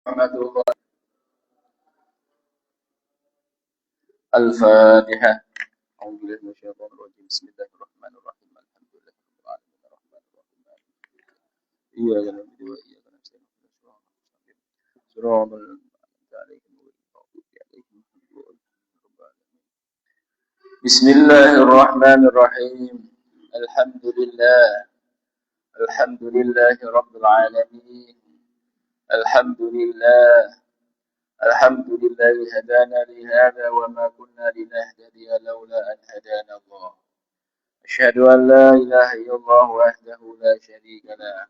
Rahmatullah. Al-Fatihah. A'udzubillahi minasyaitonir rajim. Bismillahirrahmanirrahim. Alhamdulillahirabbil alamin. Arrahmanirrahim. Iyyaka na'budu wa iyyaka nasta'in. Shiratal ladzina an'amta 'alaihim ghairil maghdubi 'alaihim waladdallin. Bismillahirrahmanirrahim. Alhamdulillah. Alhamdulillahi rabbil alamin. Alhamdulillah. الحمد لله هدانا لهذا وما كنا لنهتدي لولا أن هدانا الله أشهد أن لا إله إلا الله وحده لا شريك له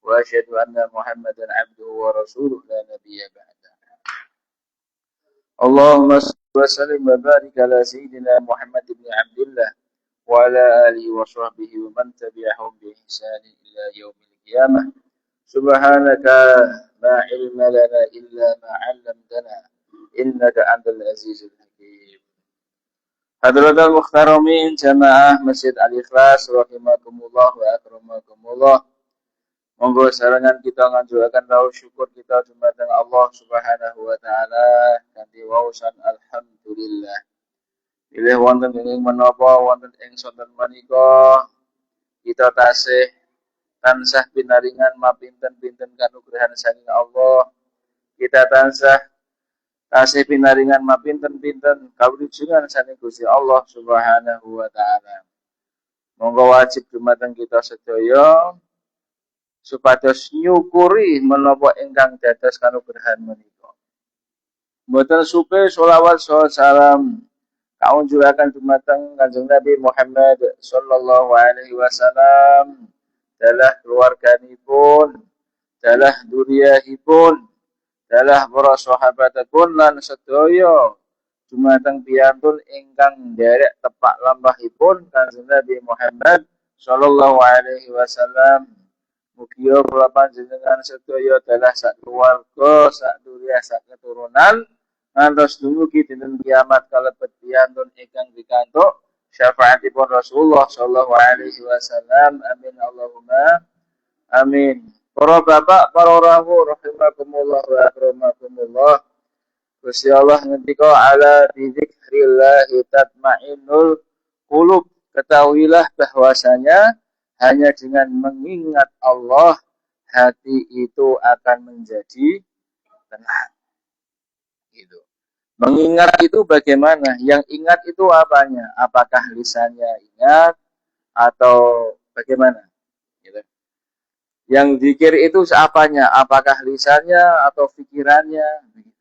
وأشهد أن محمدا عبده ورسوله لا نبي بعده اللهم صل وسلم وبارك على سيدنا محمد بن عبد الله وعلى آله وصحبه ومن تبعهم بإحسان إلى يوم القيامة سبحانك لا علم لنا إلا ما علمتنا إنك أنت العزيز الحكيم. Hadratul Muhtaramin Jamaah Masjid Al-Ikhlas rahimakumullah wa akramakumullah. Monggo sarangan kita nganjuraken rawuh syukur kita dumateng Allah Subhanahu wa taala kanthi waosan alhamdulillah. Bilih wonten ing menapa wonten ing sonten menika kita tasih tansah pinaringan mapinten-pinten kanugrahan saking Allah. Kita tansah tasih pinaringan mapinten-pinten kawrujukan saking Gusti Allah Subhanahu wa taala. Monggo wajib dumateng kita sedaya supados nyukuri menapa ingkang dados kanugrahan menika. Mboten supe sholawat salam kaunjuraken dumateng Kanjeng Nabi Muhammad sallallahu alaihi wasallam, dalah keluarganipun, dalah duriyahipun, dalah para sahabatipun lan sedaya dumateng piyantun ingkang nderek tepak lampahipun Kanjeng Nabi Muhammad sallallahu alaihi wasallam. Mugi kula panjenengan sedaya dalah sak keluarga, sak duriyah, sak keturunan ngantos dumugi dinten kiamat kalebet piyantun ingkang pikantuk syafaatipun Rasulullah sallallahu alaihi wasallam. Amin Allahumma amin. Para bapak, para rawuh rahimakumullah wa akramakumullah. Gusti Allah ngendika ala bidzikrillah tatmainnul qulub. Ketahuilah bahwasanya hanya dengan mengingat Allah hati itu akan menjadi tenang. Gitu. Mengingat itu bagaimana? Yang ingat itu apanya? Apakah lisannya ingat atau bagaimana? Gitu. Yang zikir itu apanya? Apakah lisannya atau pikirannya? Begitu.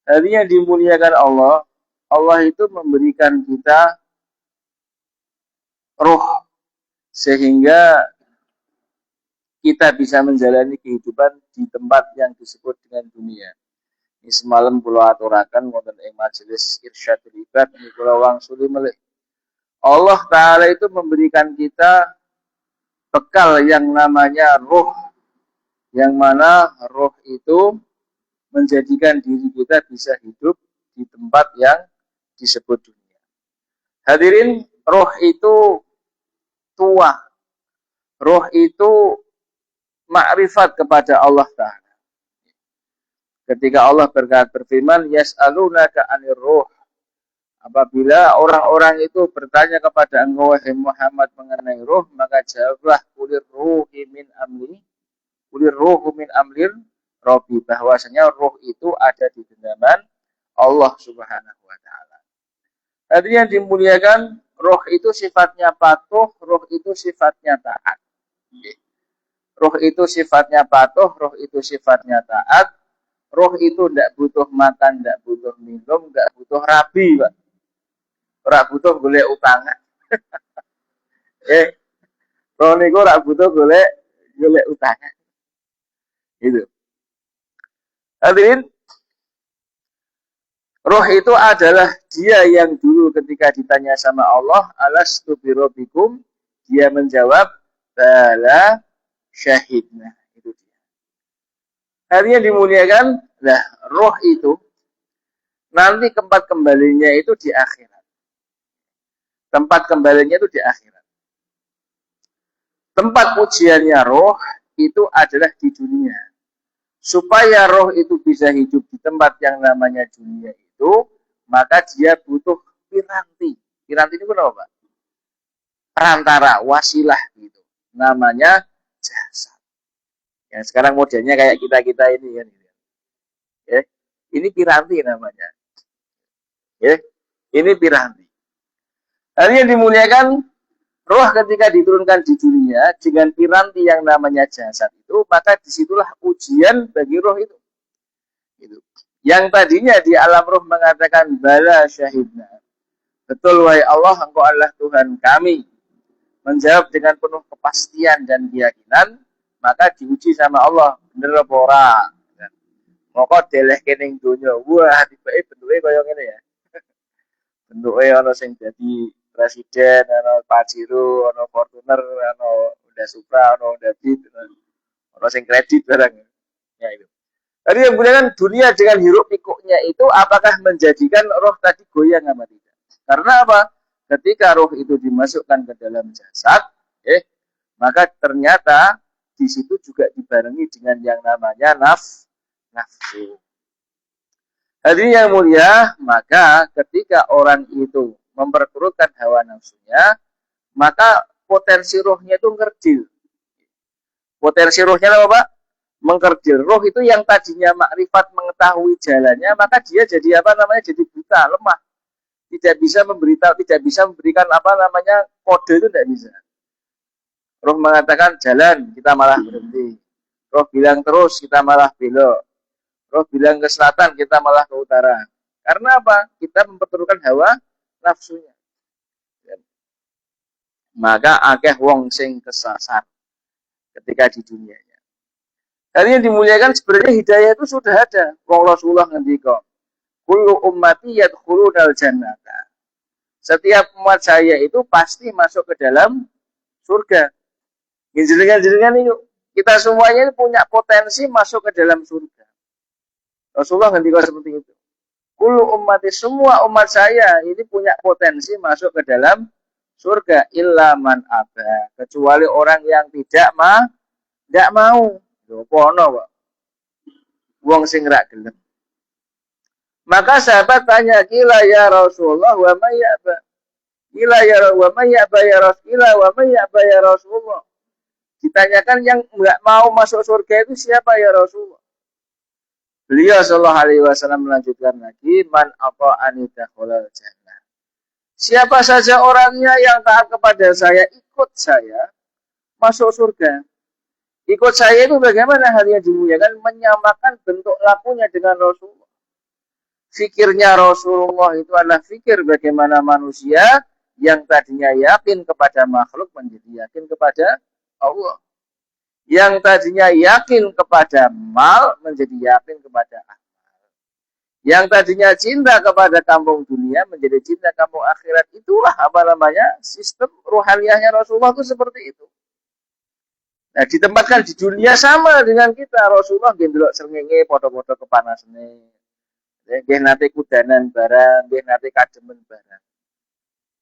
Artinya dimuliakan Allah. Allah itu memberikan kita roh sehingga kita bisa menjalani kehidupan di tempat yang disebut dengan dunia. Ini semalam kula aturaken wonten ing majelis Irsyadul Ibad niku kula wangsuli melih. Allah taala itu memberikan kita bekal yang namanya roh, yang mana roh itu menjadikan diri kita bisa hidup di tempat yang disebut dunia. Hadirin, roh itu tua. Roh itu makrifat kepada Allah Ta'ala. Ketika Allah berfirman, yas'alunaka 'anir ruh. Apabila orang-orang itu bertanya kepada engkau wahai Muhammad mengenai roh, maka jawablah kulir ruhi min amri. Kulir ruhu min amlir Rabbi, bahwasanya roh itu ada di genggaman Allah Subhanahu wa taala. Artinya dimuliakan, roh itu sifatnya patuh, roh itu sifatnya taat. Roh itu sifatnya patuh, roh itu sifatnya taat. Roh itu tidak butuh makan, tidak butuh minum, tidak butuh rabi, Pak. Ora butuh golek utangan. Roh niku ora butuh golek utangan. Gitu. Hadirin, roh itu adalah dia yang dulu ketika ditanya sama Allah, alastu birabbikum, dia menjawab, bala syahidna. Itu dia. Artinya dimuliakan, nah roh itu nanti tempat kembalinya itu di akhirat. Tempat kembalinya itu di akhirat. Tempat ujiannya roh itu adalah di dunia. supaya roh itu bisa hidup di tempat yang namanya dunia itu, maka dia butuh piranti. Piranti itu apa, Pak? Perantara, wasilah gitu. Namanya jasad. Yang sekarang modelnya kayak kita-kita ini kan. Ya. Ini piranti namanya. Ya. Ini piranti. Hal yang dimuliakan, roh ketika diturunkan di dunia dengan piranti yang namanya jasad itu, maka disitulah ujian bagi roh itu. Gitu. Yang tadinya di alam roh mengatakan bala syahidna. Betul wahai Allah, engkau adalah Tuhan kami. Menjawab dengan penuh kepastian dan keyakinan, maka diuji sama Allah, bener apa ora? Maka deleh kening donya. Wah, tibake bentuke kaya ngene ya. Bentuke ana sing dadi presiden, ana Pajero, ana Fortuner, ana Honda Supra, ana Honda Beat, ana sing kredit barang. Ya itu. Tadi yang gunakan dunia dengan hiruk pikuknya itu apakah menjadikan roh tadi goyang apa tidak? Karena apa? Ketika roh itu dimasukkan ke dalam jasad, maka ternyata di situ juga dibarengi dengan yang namanya nafsu. Hadirin yang mulia, maka ketika orang itu memperturutkan hawa nafsunya, maka potensi rohnya itu ngerdil. Potensi rohnya apa, Pak? Mengkerdil. Roh itu yang tadinya makrifat mengetahui jalannya, maka dia jadi apa namanya? Jadi buta, lemah. Tidak bisa memberitahu, tidak bisa memberikan apa namanya? Kode itu tidak bisa. Roh mengatakan jalan, kita malah berhenti. Roh bilang terus, kita malah belok. Roh bilang ke selatan, kita malah ke utara. Karena apa? Kita memperturutkan hawa nafsunya. Maka akeh wong sing kesasar ketika di dunianya. Dan yang dimuliakan sebenarnya hidayah itu sudah ada. Wong Rasulullah ngendika, kullu ummati yadkhulunal jannata. Setiap umat saya itu pasti masuk ke dalam surga. Jenengan itu kita semuanya punya potensi masuk ke dalam surga. Rasulullah ngendika seperti itu. Kullu ummati, semua umat saya ini punya potensi masuk ke dalam surga illa man aba, kecuali orang yang tidak mau. Apa ono, Pak? Wong sing ra gelem. Maka sahabat tanya, "Kila ya Rasulullah wa may ya'ba?" Kila ya wa may ya'ba ya Rasulullah wa may ya'ba ya Rasulullah. Ditanyakan yang enggak mau masuk surga itu siapa ya Rasulullah? Beliau sallallahu alaihi wasallam melanjutkan lagi, "Man ata'ani dakhala jannah." Siapa saja orangnya yang taat kepada saya, ikut saya, masuk surga. Ikut saya itu bagaimana halnya dimuliakan? Menyamakan bentuk lakunya dengan Rasulullah. Fikirnya Rasulullah itu adalah fikir bagaimana manusia yang tadinya yakin kepada makhluk menjadi yakin kepada Allah. Yang tadinya yakin kepada mal menjadi yakin kepada amal. Yang tadinya cinta kepada kampung dunia menjadi cinta kampung akhirat. Itulah apa namanya sistem ruhaniyahnya Rasulullah itu seperti itu. Nah, ditempatkan di dunia sama dengan kita. Rasulullah ndelok srengenge padha-padha kepanasane. Nggih nate kudanan barang, nggih nate kademen barang.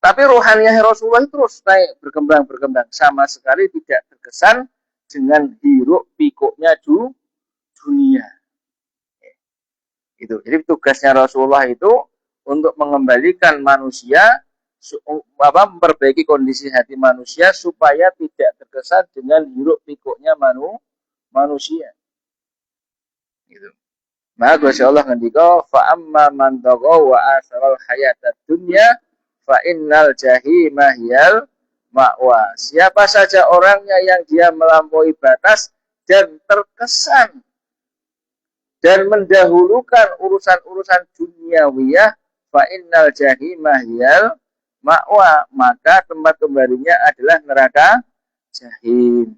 Tapi rohaniah Rasulullah itu terus naik berkembang sama sekali tidak terkesan dengan hiruk pikuknya dunia. Itu. Jadi tugasnya Rasulullah itu untuk mengembalikan manusia memperbaiki kondisi hati manusia supaya tidak terkesan dengan hiruk pikuknya manusia. Gitu. Maka Gusti Allah ngendika fa amma man tagha wa asaral hayatad dunya fa innal jahima hiyal ma'wa. Siapa saja orangnya yang dia melampaui batas dan terkesan dan mendahulukan urusan-urusan duniawiyah fa innal jahima hiyal ma'wa, maka tempat kembalinya adalah neraka jahim.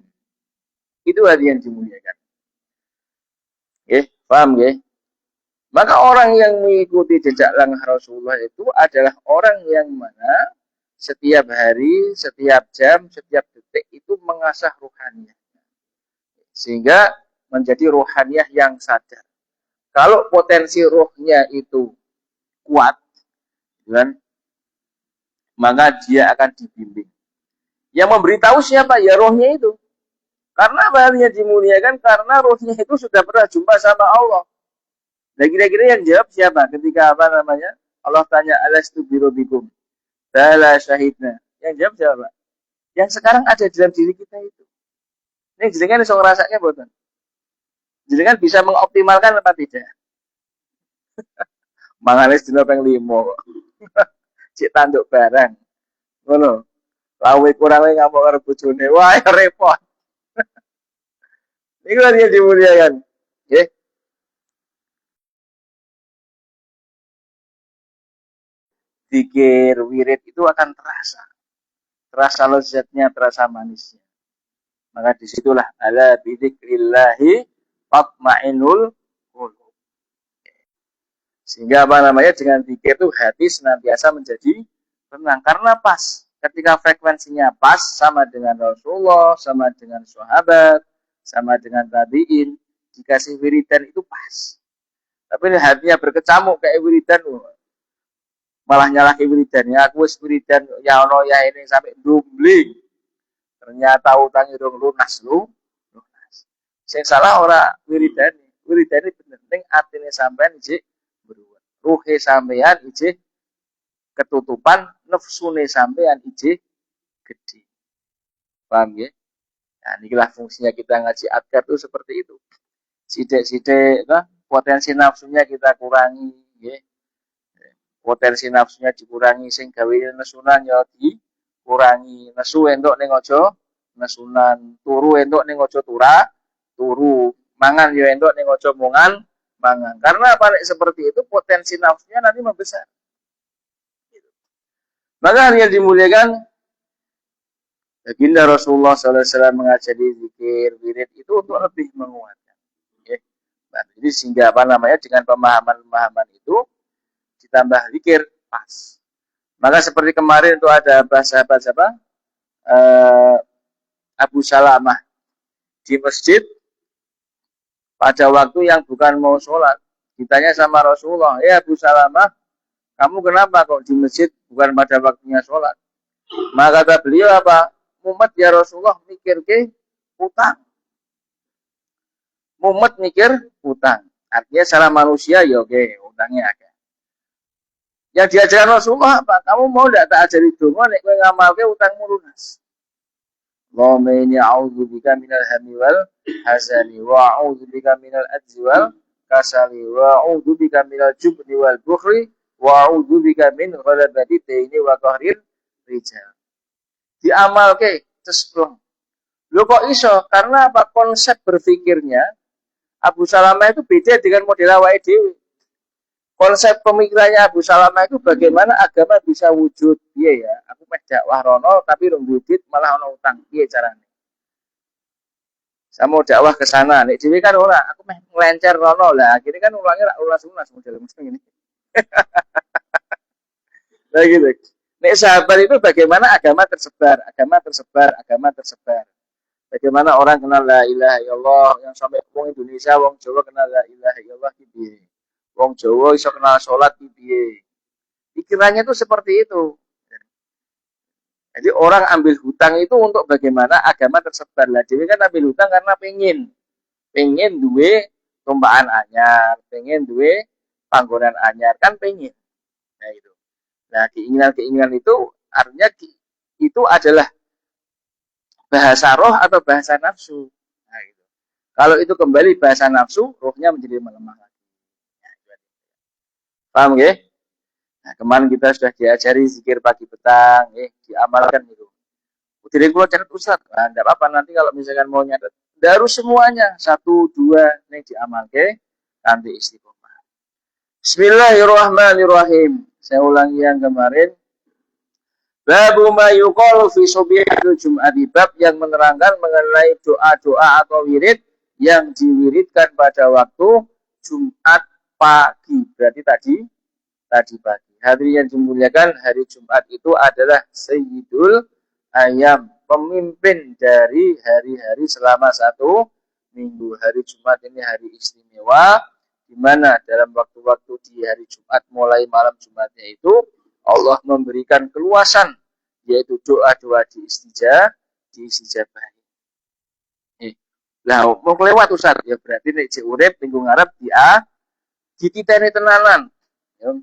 Itu hal yang dimuliakan. Paham nggih? Maka orang yang mengikuti jejak langkah Rasulullah itu adalah orang yang mana setiap hari, setiap jam, setiap detik itu mengasah ruhaniyah. Sehingga menjadi ruhaniyah yang sadar. Kalau potensi rohnya itu kuat, kan, maka dia akan dibimbing. Yang memberitahu siapa? Ya rohnya itu. Karena bahannya dimuliakan karena ruhnya itu sudah pernah jumpa sama Allah. Nah kira-kira yang jawab siapa? Ketika apa namanya? Allah tanya alastu birobikum. Bala syahidna. Yang jawab siapa? Yang sekarang ada dalam diri kita itu. Ini jenengan iso ngrasake mboten? Jenengan bisa mengoptimalkan apa tidak? Mangane sedina ping 5. Cek tanduk barang. Ngono. Lawe kurang ngamuk karo bojone. Wah, repot. Niku dia dimuliakan. Nggih. Zikir, wirid itu akan terasa. Terasa lezatnya, terasa manisnya. Maka disitulah ala bidzikrillahi tatmainul qulub. Sehingga apa namanya dengan zikir itu hati senantiasa menjadi tenang karena pas. Ketika frekuensinya pas sama dengan Rasulullah, sama dengan sahabat, sama dengan tabi'in, dikasih wiridan itu pas. Tapi hatinya berkecamuk kayak wiridan, malah nyalahi wiridan. Ya aku wis wiridan ya ono ya ini sampai dumbling. Ternyata utangnya dong lunas. Sing salah ora wiridane. Wiridane bener ning atine sampean ijik beruwet. Ruhe sampean ijik ketutupan, nafsune sampean ijik gede. Paham ya? Nah, inilah fungsinya kita ngaji adkar itu seperti itu. Sidik-sidik potensi nafsunya kita kurangi, ya. Potensi nafsunya dikurangi sing gawe nesunan ya dikurangi. Nesu entuk ning aja nesunan, turu entuk ning aja turu, mangan ya entuk ning aja mangan. Karena apa seperti itu potensi nafsunya nanti membesar. Maka yang dimuliakan baginda Rasulullah SAW mengajari zikir, wirid itu untuk lebih menguatkan. Ya. Nah, jadi sehingga apa namanya dengan pemahaman itu ditambah zikir pas. Maka seperti kemarin itu ada sahabat siapa? Abu Salamah di masjid pada waktu yang bukan mau sholat. Ditanya sama Rasulullah, Abu Salamah, kamu kenapa kok di masjid bukan pada waktunya sholat? Maka kata beliau apa? Mumet ya Rasulullah mikir ke utang. Mumet mikir utang. Artinya salah manusia ya oke, utangnya ada. Yang diajarkan Rasulullah apa? Kamu mau tidak tak ajari donga nek kowe ngamalke utangmu lunas. Allahumma inni a'udzubika minal hammi wal hazani wa a'udzubika minal ajzi wal kasali wa a'udzubika minal jubni wal bukhli wa a'udzubika min ghalabati daini wa qahril rijal. Diamalke cesplong. Lho kok iso? Karena apa? Konsep berpikirnya Abu Salamah itu beda dengan model awake dhewe. Konsep pemikirannya Abu Salamah itu bagaimana agama bisa wujud. Iya ya, aku meh dakwah rono tapi rong wujud malah ono utang. Piye carane? Saya mau dakwah ke sana. Nek dhewe kan ora, aku meh nglencer rono lah. Akhirnya kan ulangnya rak ulas-ulas model mesti ini. Nah gitu. Nek sahabat itu bagaimana agama tersebar. Bagaimana orang kenal la ilaha illallah yang sampai wong Indonesia, wong Jawa kenal la ilaha illallah piye. Wong Jawa iso kenal salat piye. Pikirannya itu seperti itu. Jadi orang ambil hutang itu untuk bagaimana agama tersebar. Lah dhewe kan ambil hutang karena pengen duwe tumpahan anyar, pengen duwe panggonan anyar, kan pengen. Nah itu. Nah, keinginan itu artinya itu adalah bahasa roh atau bahasa nafsu. Nah, gitu. Kalau itu kembali bahasa nafsu, rohnya menjadi melemah lagi. Paham ya? Nah, kemarin kita sudah diajari zikir pagi petang, diamalkan itu. Jadi kalau catat Ustaz, nah, enggak apa-apa nanti kalau misalkan mau nyatet, harus semuanya 1-2 nih diamalkan, nanti istiqomah. Bismillahirrahmanirrahim. Saya ulangi yang kemarin. Babu ma yuqalu fi subhil Jum'ati, bab yang menerangkan mengenai doa-doa atau wirid yang diwiridkan pada waktu Jumat pagi. Berarti tadi pagi. Hari yang dimuliakan hari Jumat itu adalah Sayyidul Ayyam, pemimpin dari hari-hari selama 1 minggu. Hari Jumat ini hari istimewa, di mana dalam waktu-waktu di hari Jumat mulai malam Jumatnya itu Allah memberikan keluasan, yaitu doa-doa diistijabah. Lah mau kelewat Ustaz, ya berarti nek cek urip minggu ngarep dititeni tenanan. Ya.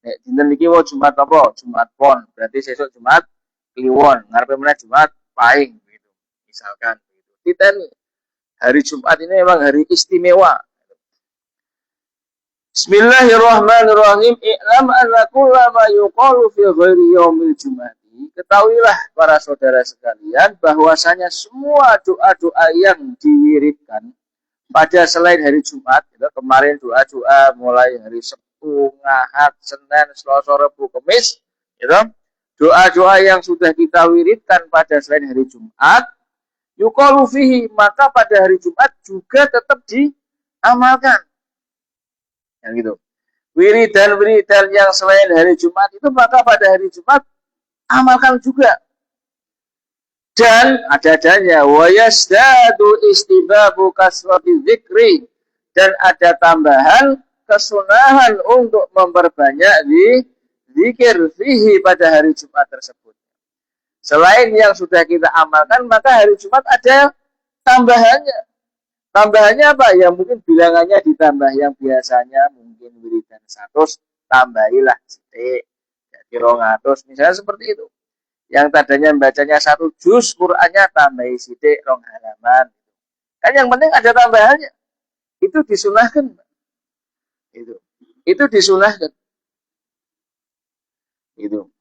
Nek dinten iki wo Jumat apa? Jumat Pon. Berarti sesuk Jumat Kliwon. Ngarepe meneh Jumat Pahing gitu. Misalkan gitu. Titeni. Hari Jumat ini memang hari istimewa. Bismillahirrahmanirrahim. I'lam anna kullama yuqalu fi ghairi yaumil jum'ati. Ketahuilah para saudara sekalian bahwasanya semua doa-doa yang diwiridkan pada selain hari Jumat, gitu, kemarin doa-doa mulai hari Sabtu, Ahad, Senin, Selasa, Rabu, Kamis, gitu. Doa-doa yang sudah kita wiridkan pada selain hari Jumat, yuqalu fihi, maka pada hari Jumat juga tetap diamalkan. Yang gitu. Wiridan-wiridan yang selain hari Jumat itu maka pada hari Jumat amalkan juga. Dan ada adanya wa yasdadu istibabu kasrati dzikri, dan ada tambahan kesunahan untuk memperbanyak di zikir fihi pada hari Jumat tersebut. Selain yang sudah kita amalkan, maka hari Jumat ada tambahannya. Tambahannya apa? Ya mungkin bilangannya ditambah, yang biasanya mungkin wiridan 100, tambahilah sedikit jadi 200, misalnya seperti itu. Yang tadinya bacanya 1 juz, Qur'annya tambahi sidik 2 halaman. Kan yang penting ada tambahannya. Itu disunahkan. Itu disunahkan. Itu.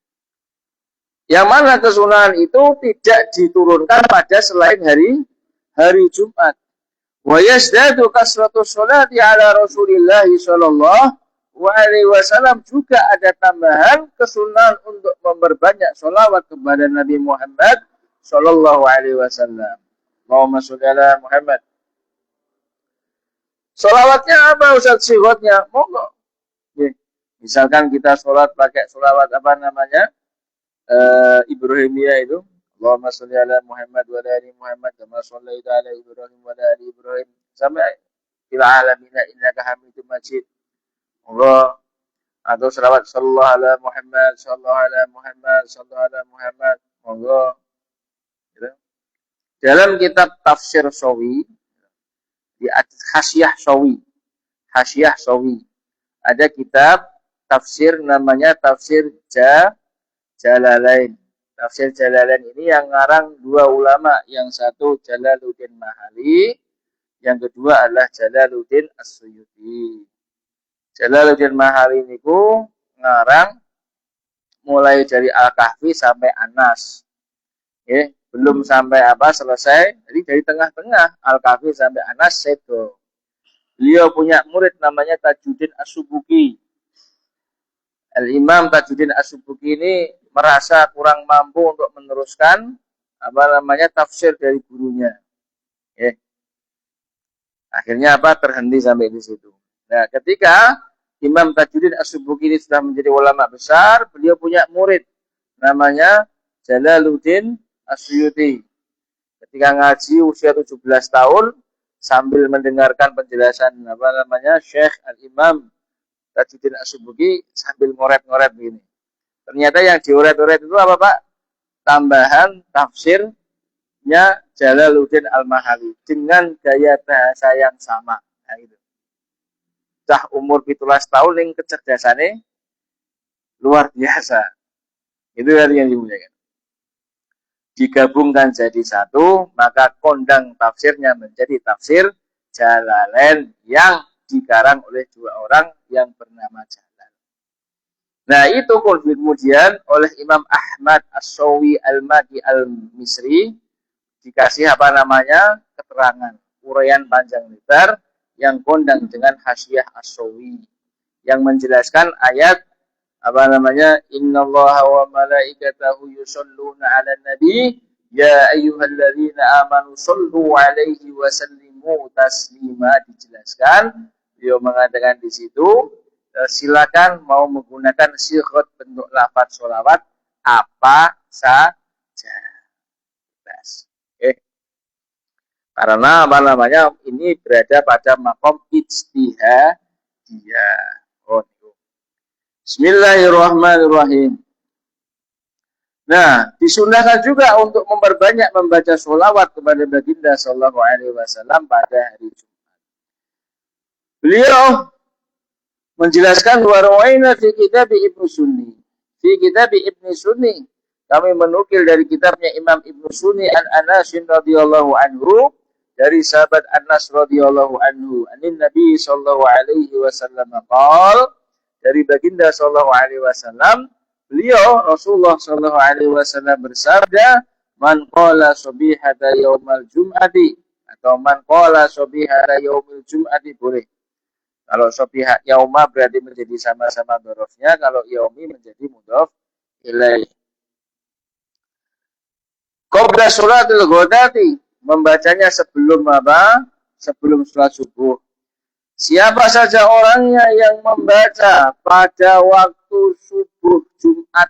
Yang mana kesunahan itu tidak diturunkan pada selain hari Jumat. Wa yasdadu kasratu sholati ala Rasulillah sallallahu alaihi wasallam, juga ada tambahan kesunahan untuk memperbanyak sholawat kepada Nabi Muhammad sallallahu alaihi wasallam. Allahumma sholli ala Muhammad. Sholawatnya apa Ustaz, sifatnya? Monggo. Misalkan kita sholat pakai sholawat apa namanya? Ibrahimiyah itu. Allahumma sholli ala Muhammad wa ala ali Muhammad kama shallaita ala Ibrahim wa ala ali Ibrahim sampai fil alamin innaka Hamidum Majid. Allah, atau selawat sallallahu ala Muhammad sallallahu ala Muhammad sallallahu ala Muhammad. Allah. Gitu. Dalam kitab tafsir Sawi di Hasyiah Sawi ada kitab tafsir namanya tafsir Jalalain. Tafsir Jalalain ini yang ngarang 2 ulama, yang satu Jalaluddin Mahali, yang kedua adalah Jalaluddin As-Suyuti. Jalaluddin Mahali niku ngarang mulai dari Al-Kahfi sampai Anas. Belum sampai selesai. Jadi dari tengah-tengah Al-Kahfi sampai Anas sedo. Beliau punya murid namanya Tajuddin As-Subuki. Al-Imam Tajuddin As-Subuki ini merasa kurang mampu untuk meneruskan tafsir dari gurunya. Akhirnya terhenti sampai di situ. Nah, ketika Imam Tajuddin As-Subuki ini sudah menjadi ulama besar, beliau punya murid namanya Jalaluddin As-Suyuti. Ketika ngaji usia 17 tahun sambil mendengarkan penjelasan Syekh Al-Imam Tajuddin As-Subuki sambil ngoret-ngoret begini. Ternyata yang dioret-oret itu apa, Pak? Tambahan tafsirnya Jalaluddin Al-Mahali dengan gaya bahasa yang sama. Nah, itu. Cah umur 17 tahun yang kecerdasannya luar biasa. Itu yang dimuliakan. Digabungkan jadi satu, maka kondang tafsirnya menjadi tafsir Jalalain yang dikarang oleh 2 orang yang bernama Jalal. Nah, itu kemudian oleh Imam Ahmad As-Sawi Al-Maki Al-Misri dikasih keterangan, uraian panjang lebar yang kondang dengan Hasyiah As-Sawi yang menjelaskan ayat innallaha wa malaikatahu yusholluna 'alan nabi ya ayyuhalladzina amanu shollu 'alaihi wa sallimu taslima. Dijelaskan, beliau mengatakan di situ, silakan mau menggunakan sighot bentuk lafaz sholawat apa saja. Karena ini berada pada maqam ijtihadiyah. Bismillahirrahmanirrahim. Nah, disunahkan juga untuk memperbanyak membaca sholawat kepada baginda Sallallahu Alaihi Wasallam pada hari Jumat. Beliau menjelaskan warawai'na fi kitab Ibnu Sunni. Fi kitab Ibnu Sunni, kami menukil dari kitabnya Imam Ibnu Sunni an Anas radhiyallahu anhu, dari sahabat Anas radhiyallahu anhu, anin Nabi sallallahu alaihi wasallam qaal, dari baginda sallallahu alaihi wasallam, beliau Rasulullah sallallahu alaihi wasallam bersabda, man qala subihata yaumal jum'ati, atau man qala subihata yaumil jum'ati boleh. Kalau sobihah yauma berarti menjadi sama-sama dorofnya. Kalau yaumi menjadi mudhof ilaih. Qabla sholatil ghadati, membacanya sebelum apa? Sebelum sholat subuh. Siapa saja orangnya yang membaca pada waktu subuh Jumat,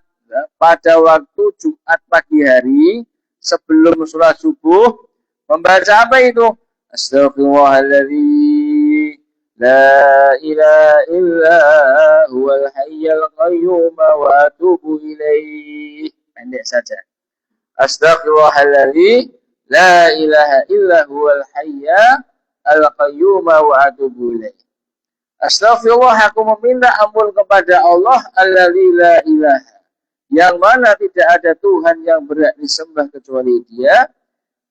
pada waktu Jumat pagi hari sebelum sholat subuh, membaca apa itu? Astaghfirullahaladzim لا إله إلا هو الحي القيوم وأتوب إليه. Pendek saja. Astaghfirullahalladzi la ilaha illa huwal hayya al-qayyum wa atubu ilaih. Astaghfirullah, aku meminta ampun kepada Allah alladzi la ilaha, yang mana tidak ada Tuhan yang berhak disembah kecuali Dia.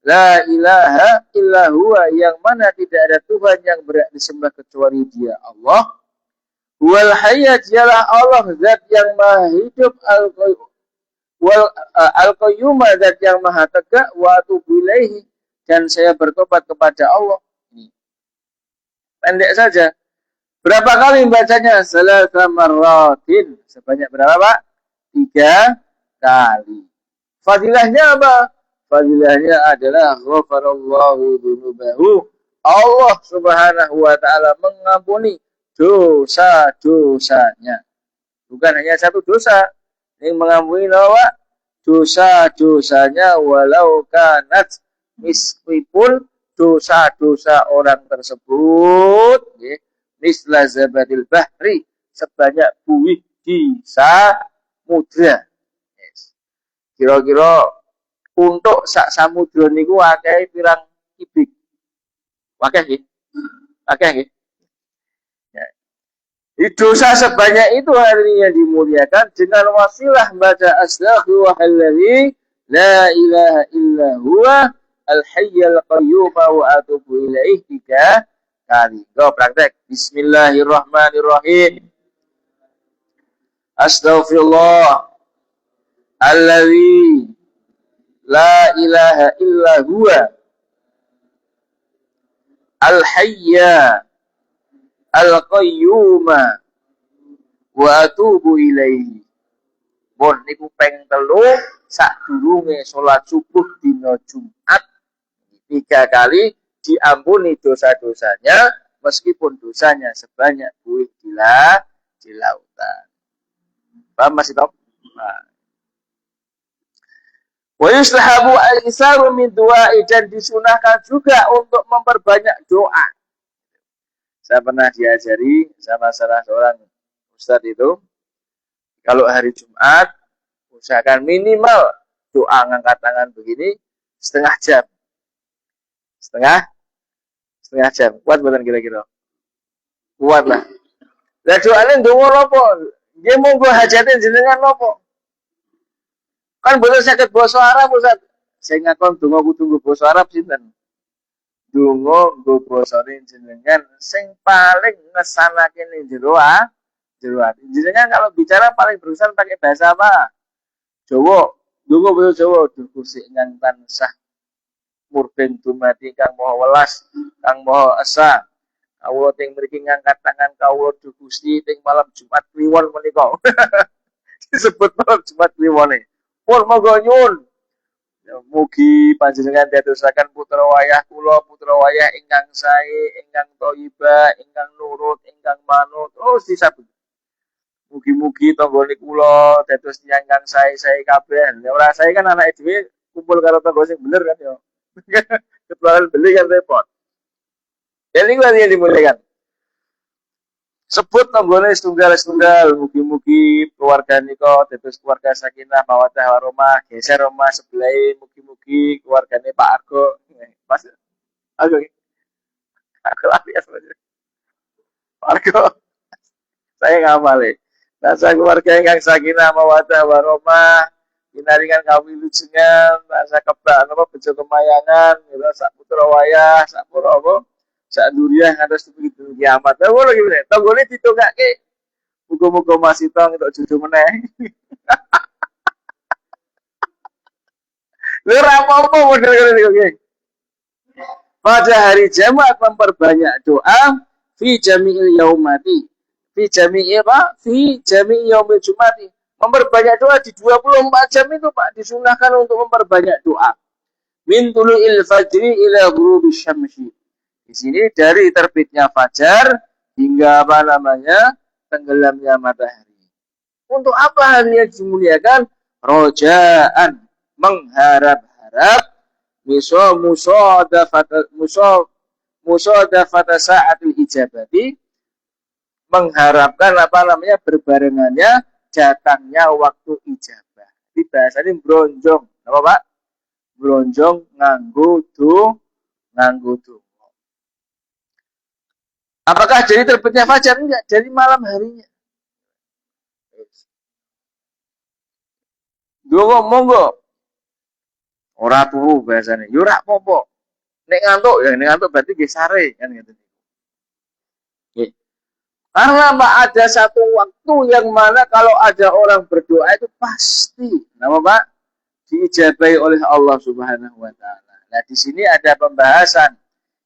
La ilaha illa huwa, yang mana tidak ada Tuhan yang berhak disembah kecuali Dia Allah. Wal hayya, dialah Allah zat yang maha hidup, al-qayyum zat yang maha tegak, wa atubu ilaihi, dan saya bertobat kepada Allah. Pendek saja. Berapa kali membacanya? Salasa marratin. Sebanyak berapa, Pak? 3 kali. Fadilahnya apa? Fadilahnya adalah ghafarallahu dzunubahu. Allah Subhanahu wa taala mengampuni dosa-dosanya. Bukan hanya satu dosa, yang mengampuni apa? Dosa-dosanya, walau kanat, meskipun dosa-dosa orang tersebut misla zabadil bahri, sebanyak buih di samudra. Kira-kira untuk sak samudra niku akeh pirang kubik? Akeh nggih. Akeh nggih. Ya. Dosa sebanyak itu hari ini dimuliakan dengan wasilah baca astaghfirullahalladzi la ilaha illa huwa al-hayyul qayyum wa atubu ilaih 3 kali. Go praktek. Bismillahirrahmanirrahim. Astaghfirullah alladzi la ilaha illa huwa al-hayya al-qayyuma wa atubu ilaihi. Bon niku peng 3 sadurunge salat subuh dina Jumat, 3 kali diampuni dosa-dosanya, meskipun dosanya sebanyak buih di lautan. Paham Mas Top? Nah. Wa yustahabu al-isaru min du'a'i, dan disunahkan juga untuk memperbanyak doa. Saya pernah diajari sama salah seorang ustadz itu, kalau hari Jumat usahakan minimal doa ngangkat tangan begini setengah jam. Setengah jam. Kuat betul kira-kira? Kuat lah. Lah doane ndonga napa? Nggih monggo hajate jenengan napa? Kan boten saged basa Arab Ustaz. Sing ngakon donga kudu basa Arab sinten? Donga nggo basane jenengan sing paling ngesanake ning jero ati. Jenengan kalau bicara paling berusaha pakai bahasa apa? Jawa. Donga basa Jawa, duh sik ingkang tansah murben dumati Kang Maha Welas, Kang Maha Esa. Kawula teng mriki ngangkat tangan kawula duh Gusti teng malam Jumat Kliwon menika. Disebut malam Jumat Kliwone. Pun moga nyuwun mugi panjenengan dadosaken putra wayah kula, putra wayah ingkang sae, ingkang thayyibah, ingkang nurut, ingkang manut. Oh disabut. Mugi-mugi tanggane kula dados tiyang kang sae-sae kabeh. Ora sae kan anake dhewe kumpul karo tangga sing bener kan ya. Ketularan beli kan repot. Jadi yang dimuliakan. Sebut tanggane setunggal-setunggal, mugi-mugi keluarga nika dados keluarga sakinah mawaddah warahmah, geser omah sebelah mugi-mugi keluargane Pak Argo. Pas Argo Argo alias Pak Argo saya ngapal rasa keluarga ingkang sakinah mawaddah warahmah, pinaringan kawilujengan, rasa kebak napa bejo kemayangan, sak putra wayah, sak pura apa, sak duriah ngantos begitu kiamat. Lha ngono iki, tanggane ditungake. Muga-muga masih tong entuk cucu meneh. Lha ora apa-apa model ngene iki. Pada hari Jumat memperbanyak doa fi jami'il yaumati. Fi jami'i apa? Fi jami'i yaumil jumati. Memperbanyak doa di 24 jam itu Pak disunahkan untuk memperbanyak doa. Min tulu'il fajri ila ghurubis syamsi. Di sini dari terbitnya fajar hingga apa namanya? Tenggelamnya matahari. Untuk apa hal yang dimuliakan? Rojaan, mengharap-harap musadafata sa'atil ijabati, mengharapkan apa namanya berbarengannya datangnya waktu ijabah. Di bahasa ini bronjong, apa Pak? Bronjong nganggo do. Apakah jadi terbitnya fajar? Enggak, dari malam harinya. Monggo. Ora turu bahasane. Yo ora apa-apa. Nek ngantuk berarti nggih sare kan gitu. Nggih. Karena Pak ada satu waktu yang mana kalau ada orang berdoa itu pasti, nama Pak, diijabahi oleh Allah Subhanahu wa taala. Nah, di sini ada pembahasan.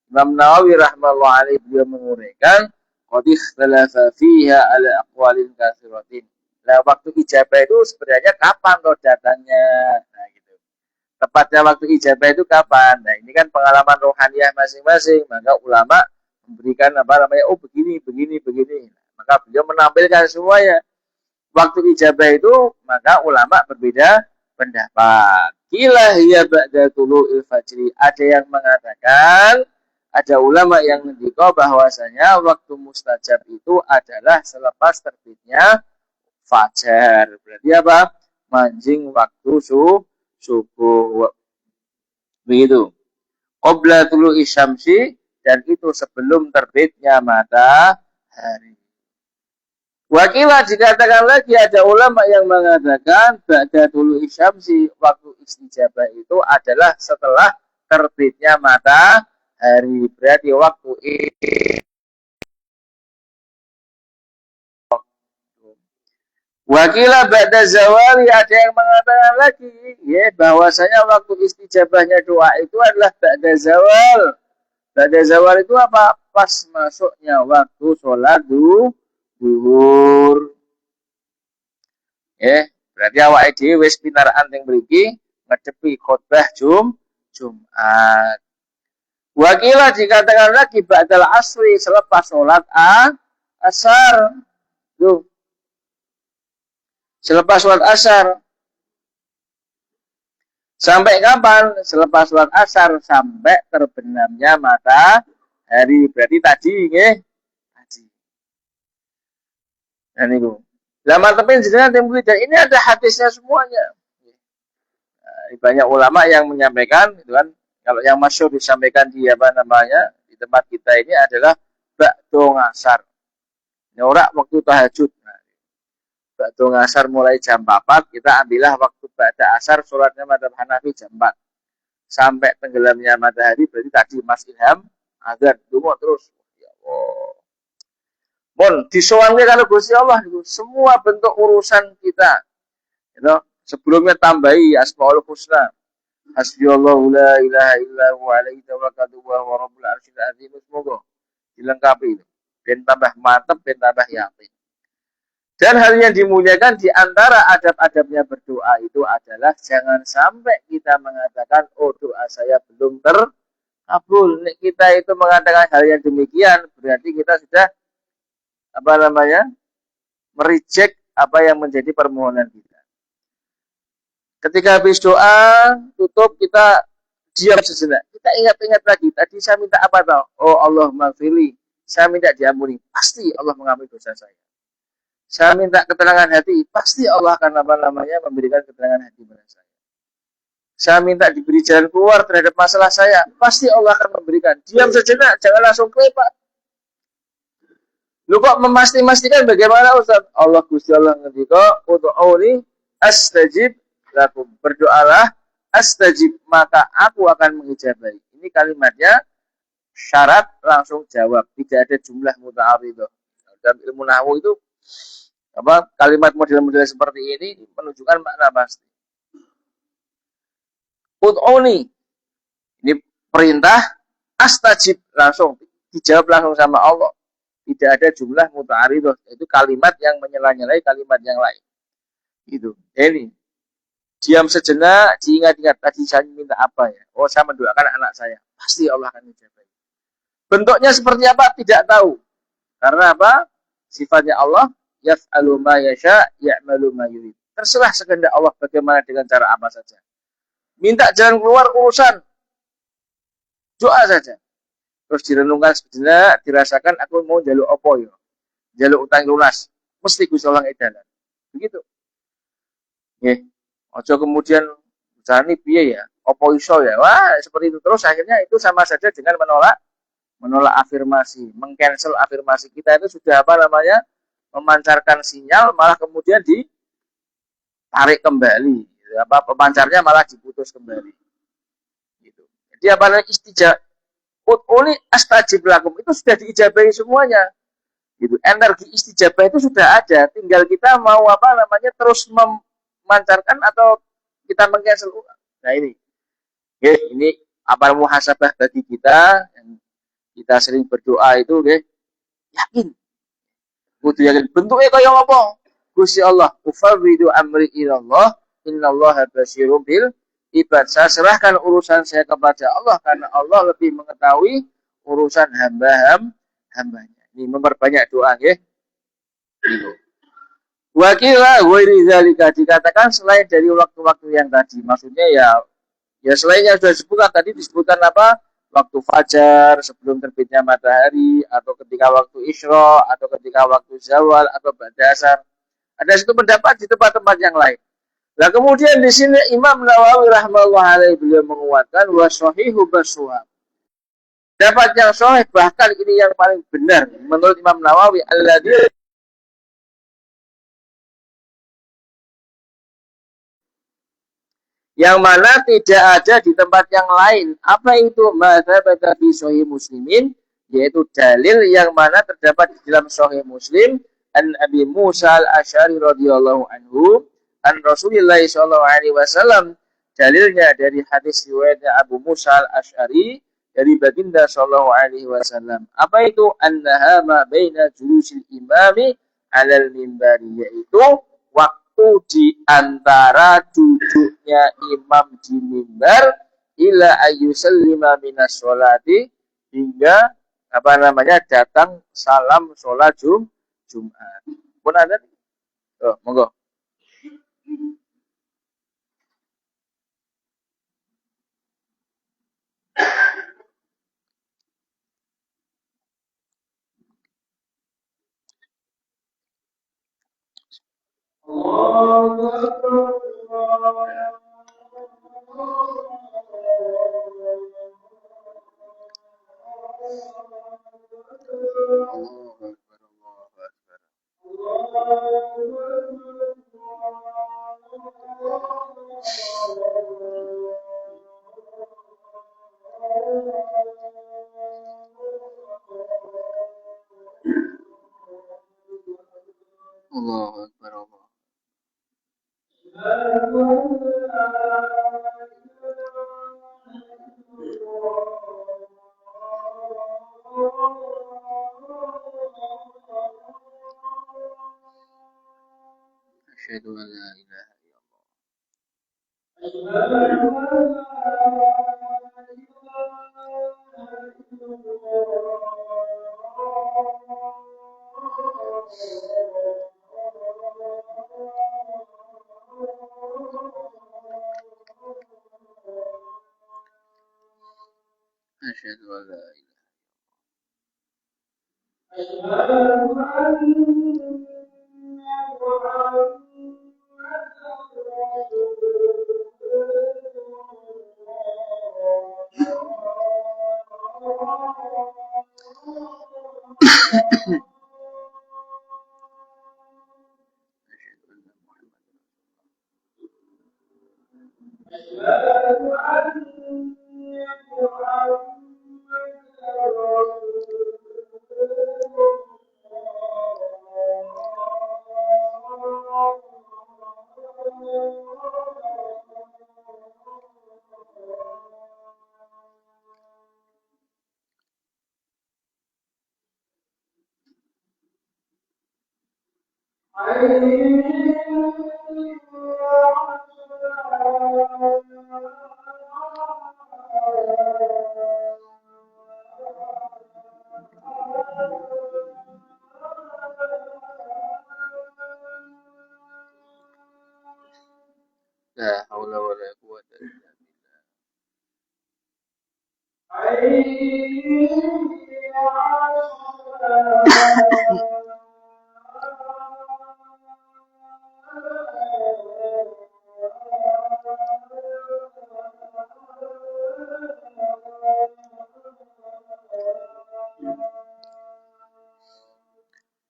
Imam Nawawi rahimahullah alaihi beliau menguraikan qad ikhtalafa fiha ala aqwalin katsiratin. Nah, waktu ijabah itu sebenarnya kapan loh datangnya? Nah, gitu. Tepatnya waktu ijabah itu kapan? Nah, ini kan pengalaman rohaniah masing-masing. Maka ulama memberikan apa namanya? Oh, begini. Maka beliau menampilkan semuanya. Waktu ijabah itu, maka ulama berbeda pendapat. Kila hiya ba'da tulu'il fajri. Ada yang mengatakan, ada ulama yang mendikau bahwasanya waktu mustajab itu adalah selepas terbitnya fajar. Berarti apa? Manjing waktu subuh. Begitu. Qabla tulu'i syamsi, dan itu sebelum terbitnya matahari. Wakilah dikatakan lagi ada ulama yang mengatakan ba'da tulu'i syamsi, waktu istijabah itu adalah setelah terbitnya matahari. Berarti waktu Wakilah ba'da zawali, ada yang mengatakan lagi ya bahwasanya waktu istijabahnya doa itu adalah ba'da zawal. Ba'da zawal itu apa? Pas masuknya waktu sholat duhur. Ya, berarti awake dhewe wis pinaraan teng mriki ngedepi khotbah Jumat. Wakilah dikatakan lagi ba'dal asri, selepas sholat asar. Tuh. Selepas sholat asar. Sampai kapan? Selepas sholat asar sampai terbenamnya matahari. Berarti tadi nggih. Tadi. Dan itu. Lama tepin jenengan timbul dan ini ada hadisnya semuanya. Nah, banyak ulama yang menyampaikan itu kan, kalau yang masyhur disampaikan di apa namanya di tempat kita ini adalah ba'da ngasar. Ini ora waktu tahajud. Ba'da ngasar mulai jam 4, kita ambillah waktu ba'da asar, sholatnya madzhab Hanafi jam 4. Sampai tenggelamnya matahari, berarti tadi Mas Ilham azan dungo terus. Ya Allah. Mon disowanke kalau Gusti Allah itu semua bentuk urusan kita. Gitu. Sebelumnya tambahi Asmaul Husna. Hasbiyallahu la ilaha illa huwa alaihi tawakkaltu wa huwa rabbul arsyil azim. Semoga dilengkapi itu. Ben tambah mantap, ben tambah yakin. Dan hal yang dimuliakan di antara adab-adabnya berdoa itu adalah jangan sampai kita mengatakan, oh doa saya belum terkabul. Kita itu mengatakan hal yang demikian, berarti kita sudah apa namanya mereject apa yang menjadi permohonan kita. Ketika habis doa, tutup, kita diam sejenak. Kita ingat-ingat lagi, tadi saya minta apa tau? Oh Allah maghfirli, saya minta diampuni, pasti Allah mengampuni dosa saya. Saya minta ketenangan hati, pasti Allah akan memberikan ketenangan hati pada saya. Saya minta diberi jalan keluar terhadap masalah saya, pasti Allah akan memberikan. Diam sejenak, jangan langsung klepak. Lu kok memastikan bagaimana Ustaz? Allah Gusti Allah ngendika, "Ud'uuni astajib lakum." Berdoalah, astajib, maka aku akan mengijabahi. Ini kalimatnya syarat langsung jawab, tidak ada jumlah muta'aridhah. Dalam ilmu nahwu itu kalimat model-model seperti ini menunjukkan makna pasti. Ud'uuni, ini perintah, astajib, langsung dijawab langsung sama Allah. Tidak ada jumlah muta'aridhah, itu kalimat yang menyela-nyelai kalimat yang lain. Gitu. Ini diam sejenak, diingat-ingat tadi saya minta apa ya? Oh, saya mendoakan anak saya. Pasti Allah akan menjawab. Bentuknya seperti apa? Tidak tahu. Karena apa? Sifatnya Allah, yaf'alu ma yasha, ya'malu ma yurid. Terserah sekehendak Allah bagaimana dengan cara apa saja. Minta jalan keluar urusan, doa saja. Terus direnungkan sejenak, dirasakan aku mau jaluk apa ya? Jaluk utang lunas. Mesti Gusti Allah edalan. Begitu. Nggih. Ojo kemudian jani piye ya? Apa iso ya? Wah, seperti itu terus akhirnya itu sama saja dengan menolak afirmasi, mengcancel afirmasi kita itu sudah memancarkan sinyal malah kemudian ditarik kembali, pemancarnya malah diputus kembali. Gitu. Jadi istijab, ud'uuni astajib lakum itu sudah diijabahi semuanya. Gitu. Energi istijabah itu sudah ada, tinggal kita mau terus memancarkan atau kita mengcancel ulang. Nah ini muhasabah bagi kita yang kita sering berdoa itu yakin. Kudu yakin. Bentuknya kaya apa? Gusti Allah, ufawwidu amri ilallah, innallaha basyirun bil ibad. Saya serahkan urusan saya kepada Allah karena Allah lebih mengetahui urusan hambanya. Ini memperbanyak doa nggih. Gitu. Wakila ghairi zalika, dikatakan selain dari waktu-waktu yang tadi. Maksudnya ya selain yang sudah disebutkan tadi, disebutkan waktu fajar, sebelum terbitnya matahari, atau ketika waktu isra, atau ketika waktu zawal, atau ba'da asar. Ada satu pendapat di tempat-tempat yang lain. Nah kemudian di sini Imam Nawawi rahimahullah alaihi beliau menguatkan wa shahihu basuhab. Pendapat yang sahih, bahkan ini yang paling benar menurut Imam Nawawi, alladzi yang mana tidak ada di tempat yang lain. Apa itu? Madzhabata fi sahih Muslimin, yaitu dalil yang mana terdapat di dalam sahih Muslim an Abi Musa al-Asy'ari radhiyallahu anhu an Rasulillah sallallahu alaihi wasallam. Dalilnya dari hadis riwayatnya Abu Musa al-Asy'ari dari baginda sallallahu alaihi wasallam. Apa itu? Annaha ma baina julusil imami 'alal minbari, yaitu waktu di antara duduknya imam di mimbar ila ayyusallima minas sholati, hingga datang salam sholat Jumat. Pun ada? Oh, monggo. Allahu Akbar, Allah. Asyhadu an la ilaha asyhadu an la ilaha La haula wala quwwata illa billah.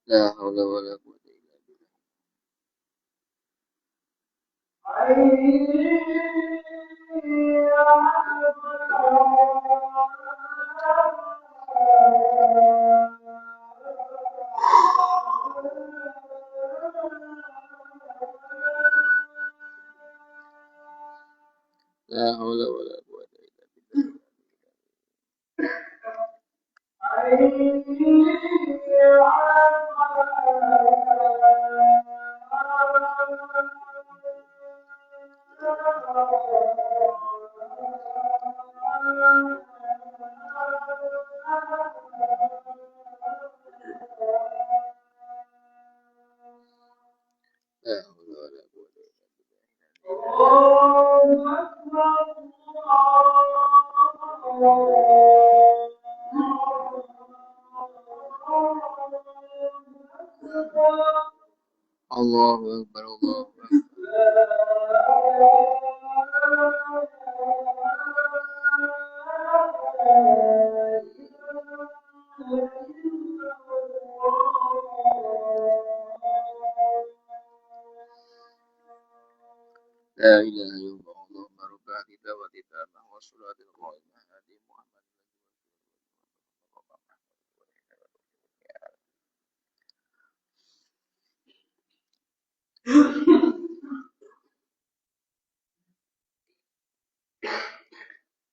La haula wala quwwata illa billah. La haula wala quwwata illa billah. La haula wala quwwata illa billah. Allahu akbar, Allahu akbar. La ilaha illallah, Allahumma rabb hadhihi wa titamah wa salatil qaimah hadi Muhammad.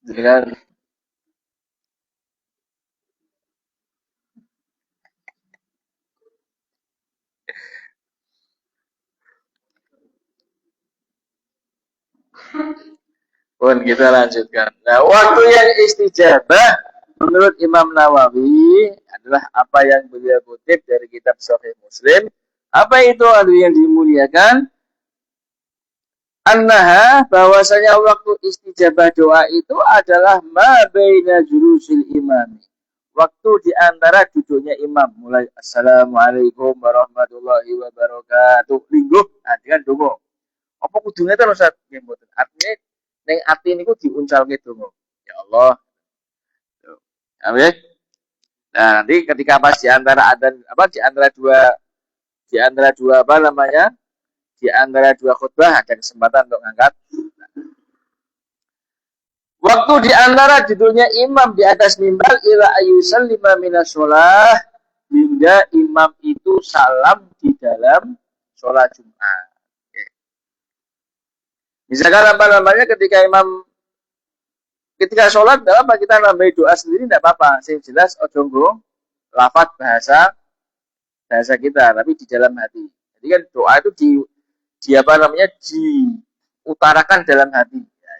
Dengan pun kita lanjutkan. Nah, waktu yang istijabah menurut Imam Nawawi adalah apa yang beliau kutip dari kitab Sahih Muslim. Apa itu hal yang dimuliakan? Annaha, bahwasanya waktu istijabah doa itu adalah ma baina julusil imam. Waktu di antara duduknya imam, mulai assalamualaikum warahmatullahi wabarakatuh. Lingguh, dengan donga. Apa kudune terus nggih mboten. Artine ning ati niku diuncalke donga. Ya Allah. Amin. Nah, nanti ketika pas di antara adzan di antara dua apa namanya? Di antara dua khutbah ada kesempatan untuk ngangkat. Waktu di antara judulnya imam di atas mimbar ila ayyusallima minas shalah, hingga imam itu salam di dalam sholat Jumat. Misalkan apa namanya ketika sholat tidak apa kita nambahin doa sendiri tidak apa-apa. Yang jelas ojo nggo lafaz bahasa kita tapi di dalam hati. Jadi kan doa itu diutarakan dalam hati. Ya,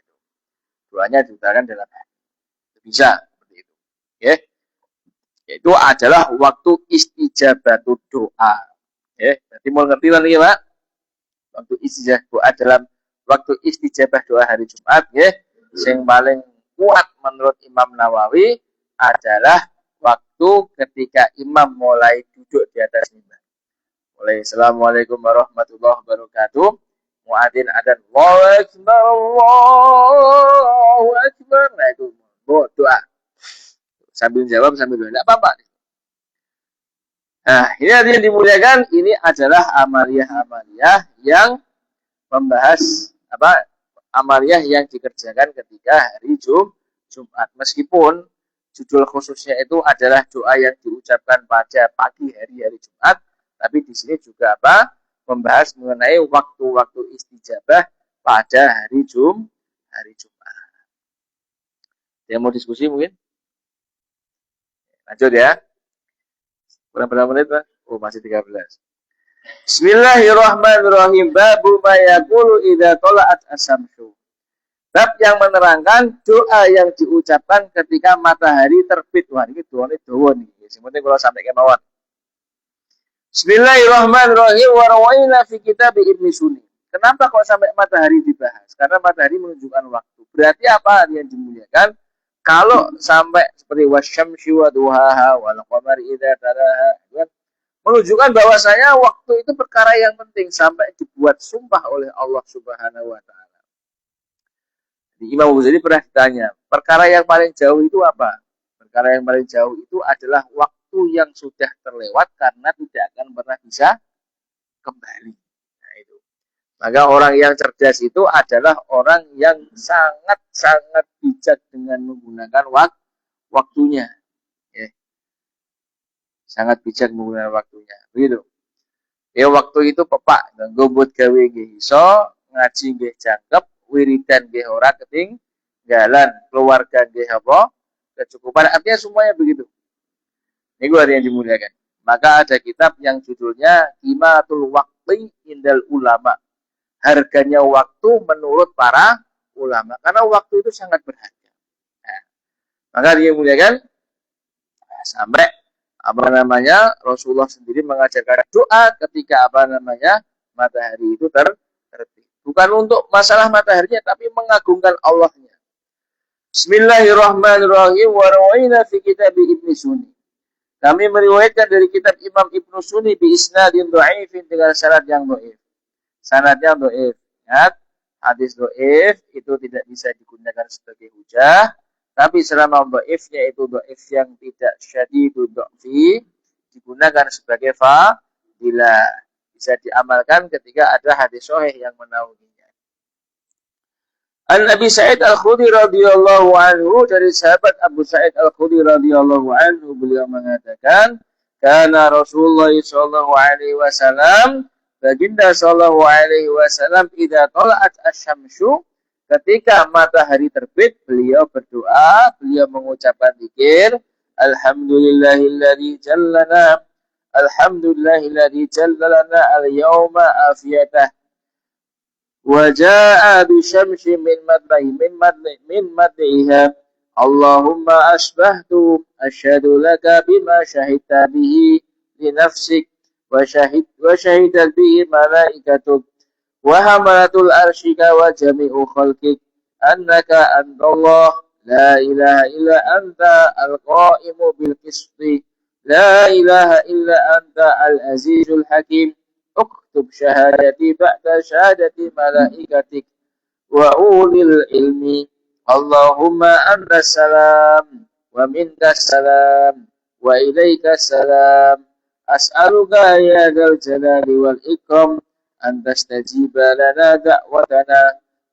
doanya diutarakan dalam hati. Bisa seperti itu. Okay? Itu adalah waktu istijabatu doa. Okay? Berarti mau ngerti lagi ya, Pak? Waktu istijabah doa dalam waktu istijabah doa hari Jumat, ya. Yang paling kuat menurut Imam Nawawi adalah waktu ketika imam mulai duduk di atas mimbar. Mulai Assalamualaikum warahmatullahi wabarakatuh. Muadzin adzan Allahu Akbar, Allahu Akbar. Nah itu doa. Sambil jawab sambil doa. Tidak apa-apa. Nah, ini yang dimuliakan, ini adalah amaliyah-amaliyah yang membahas amaliyah yang dikerjakan ketika hari Jumat. Meskipun judul khususnya itu adalah doa yang diucapkan pada pagi hari Jumat, tapi di sini juga membahas mengenai waktu-waktu istijabah pada hari Jumat. Yang mau diskusi mungkin? Lanjut ya. Kurang berapa menit, Pak? Oh, masih 13. Bismillahirrahmanirrahim. Babu ma yaqulu idza tala'at asy-syamsu. Bab yang menerangkan doa yang diucapkan ketika matahari terbit. Wah, ini doane dawa niki. Sing penting kula sampai kemawon. Bismillahirrahmanirrahim. Wa rawaina fi kitab Ibnu Sunni. Kenapa kok sampai matahari dibahas? Karena matahari menunjukkan waktu. Berarti apa yang dimuliakan? Kalau sampai seperti wasyamsi wa duhaha wal qamari idza talaha, menunjukkan bahwasanya waktu itu perkara yang penting sampai dibuat sumpah oleh Allah Subhanahu wa taala. Imam Ghazali pernah ditanya, perkara yang paling jauh itu apa? Perkara yang paling jauh itu adalah waktu yang sudah terlewat karena tidak akan pernah bisa kembali. Nah, itu. Maka orang yang cerdas itu adalah orang yang sangat-sangat bijak dengan menggunakan waktunya. Ya. Sangat bijak menggunakan waktunya. Begitu. Ya waktu itu pepak, gobot gawe nggih iso, ngaji nggih jangkep, wiridan nggih ora ketinggalan, keluarga nggih apa? Kecukupan. Artinya semuanya begitu. Ini gue yang dimuliakan. Maka ada kitab yang judulnya Qimatul Waqti Indal Ulama. Harganya waktu menurut para ulama. Karena waktu itu sangat berharga. Nah, maka dia muliakan sampai Rasulullah sendiri mengajarkan doa ketika matahari itu terbit. Bukan untuk masalah mataharinya, tapi mengagungkan Allahnya. Bismillahirrahmanirrahim. Wa rawaina fi kitab Ibnu Sunni. Kami meriwayatkan dari kitab Imam Ibnu Sunni bi isnadin dhaifin dengan sanad yang dhaif. Sanadnya dhaif. Ingat, hadis dhaif itu tidak bisa digunakan sebagai hujah, tapi selama dhaifnya itu dhaif yang tidak syadidud dhaifi, digunakan sebagai fadilah. Bisa diamalkan ketika ada hadis sahih yang menaunginya. An-Nabi Sa'id Al-Khudri radhiyallahu anhu, dari sahabat Abu Sa'id Al-Khudri radhiyallahu anhu, beliau mengatakan, kana Rasulullah sallallahu alaihi wasallam, baginda sallallahu alaihi wasallam, idza tala'at asy-syamsu, ketika matahari terbit, beliau berdoa, beliau mengucapkan zikir, alhamdulillahilladzi jallana, alhamdulillahilladzi jallana al-yawma afiyatah, wa jaa'a bi syamsi min madhiha, Allahumma asbahtu asyhadu laka bima syahidta bihi li nafsik وشهدت به ملائكتك وحملة العرشك وجميع خلقك أنك أنت الله لا إله إلا أنت القائم بالقسط لا إله إلا أنت العزيز الحكيم اكتب شهادتي بعد شهادة ملائكتك وأولي العلم اللهم أنت السلام ومنك السلام وإليك السلام أسألك يا ذا الجلال والإكرام أن تستجيب لنا دعوتنا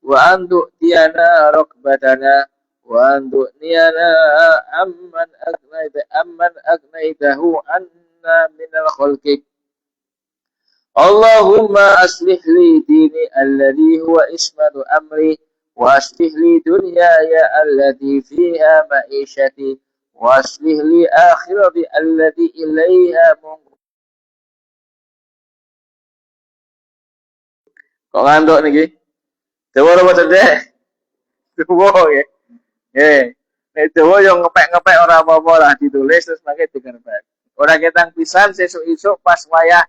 وأن تؤتينا ركبتنا وأن تؤنينا أمن أغنيته عنا من خلقك اللهم أصلح لي ديني الذي هو عصمة أمري وأصلح لي دنياي التي فيها معيشتي وأصلح لي آخرتي التي إليها منقلب. Kok ngantuk niki? Dawa apa cedek? Dawa ya. Nek dawa yo ngepek-ngepek ora apa-apa lah, ditulis terus mangke dikerpek. Ora ketang pisan sesuk-isuk pas wayah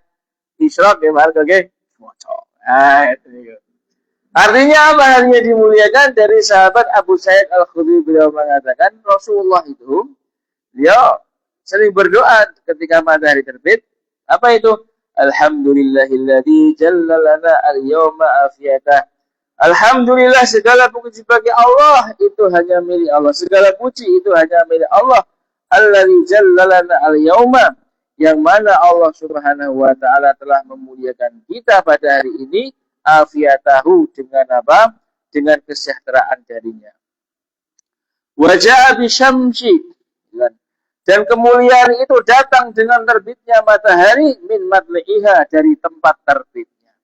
isyraq ya bal nggih maca. Ah itu. Artinya apa? Artinya dimuliakan dari sahabat Abu Sa'id Al-Khudri, beliau mengatakan Rasulullah itu beliau sering berdoa ketika matahari terbit. Apa itu? Alhamdulillahilladzi jalla lana al-yawma afiyatah. Alhamdulillah, segala puji bagi Allah itu hanya milik Allah. Segala puji itu hanya milik Allah. Alladzi jalla lana al-yawma, yang mana Allah Subhanahu wa taala telah memuliakan kita pada hari ini, afiyatahu, dengan apa? Dengan kesejahteraan darinya. Wa jaa bisyamsi, dan kemuliaan itu datang dengan terbitnya matahari, min matli'iha, dari tempat terbitnya.